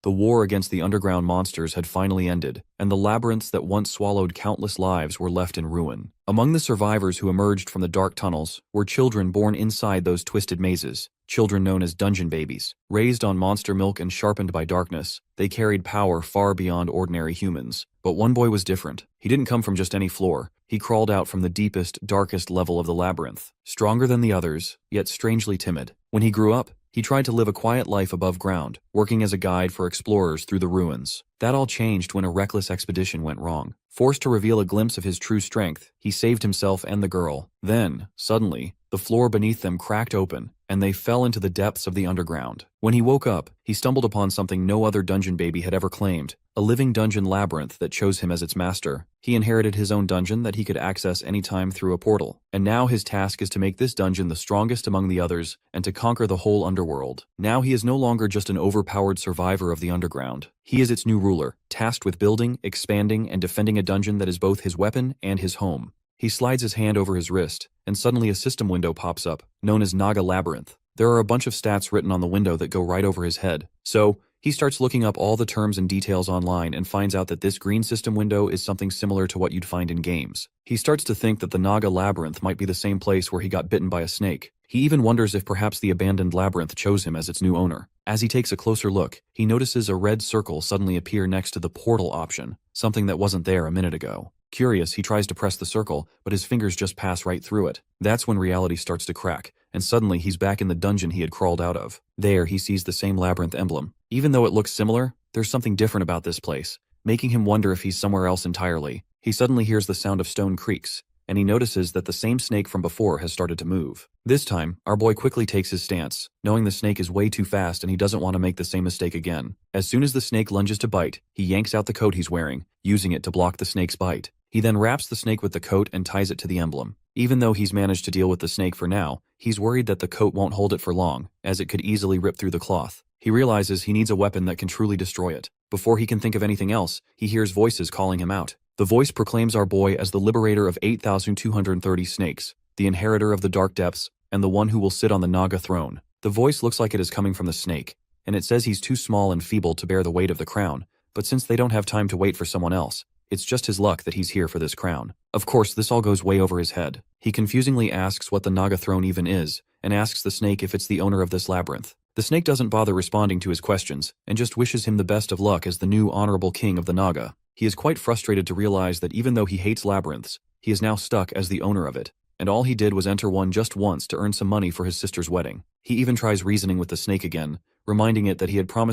The war against the underground monsters had finally ended, and the labyrinths that once swallowed countless lives were left in ruin. Among the survivors who emerged from the dark tunnels were children born inside those twisted mazes, children known as dungeon babies. Raised on monster milk and sharpened by darkness, they carried power far beyond ordinary humans. But one boy was different. He didn't come from just any floor. He crawled out from the deepest, darkest level of the labyrinth, stronger than the others, yet strangely timid. When he grew up, he tried to live a quiet life above ground, working as a guide for explorers through the ruins. That all changed when a reckless expedition went wrong. Forced to reveal a glimpse of his true strength, he saved himself and the girl. Then, suddenly, the floor beneath them cracked open, and they fell into the depths of the underground. When he woke up, he stumbled upon something no other dungeon baby had ever claimed, a living dungeon labyrinth that chose him as its master. He inherited his own dungeon that he could access anytime through a portal, and now his task is to make this dungeon the strongest among the others and to conquer the whole underworld. Now he is no longer just an overpowered survivor of the underground. He is its new ruler, tasked with building, expanding, and defending a dungeon that is both his weapon and his home. He slides his hand over his wrist, and suddenly a system window pops up, known as Naga Labyrinth. There are a bunch of stats written on the window that go right over his head. So, he starts looking up all the terms and details online and finds out that this green system window is something similar to what you'd find in games. He starts to think that the Naga Labyrinth might be the same place where he got bitten by a snake. He even wonders if perhaps the abandoned labyrinth chose him as its new owner. As he takes a closer look, he notices a red circle suddenly appear next to the portal option, something that wasn't there a minute ago. Curious, he tries to press the circle, but his fingers just pass right through it. That's when reality starts to crack, and suddenly he's back in the dungeon he had crawled out of. There, he sees the same labyrinth emblem. Even though it looks similar, there's something different about this place, making him wonder if he's somewhere else entirely. He suddenly hears the sound of stone creaks, and he notices that the same snake from before has started to move. This time, our boy quickly takes his stance, knowing the snake is way too fast and he doesn't want to make the same mistake again. As soon as the snake lunges to bite, he yanks out the coat he's wearing, using it to block the snake's bite. He then wraps the snake with the coat and ties it to the emblem. Even though he's managed to deal with the snake for now, he's worried that the coat won't hold it for long, as it could easily rip through the cloth. He realizes he needs a weapon that can truly destroy it. Before he can think of anything else, he hears voices calling him out. The voice proclaims our boy as the liberator of 8,230 snakes, the inheritor of the dark depths, and the one who will sit on the Naga throne. The voice looks like it is coming from the snake, and it says he's too small and feeble to bear the weight of the crown, but since they don't have time to wait for someone else, it's just his luck that he's here for this crown. Of course, this all goes way over his head. He confusingly asks what the Naga throne even is, and asks the snake if it's the owner of this labyrinth. The snake doesn't bother responding to his questions, and just wishes him the best of luck as the new honorable king of the Naga. He is quite frustrated to realize that even though he hates labyrinths, he is now stuck as the owner of it, and all he did was enter one just once to earn some money for his sister's wedding. He even tries reasoning with the snake again, reminding it that he had promised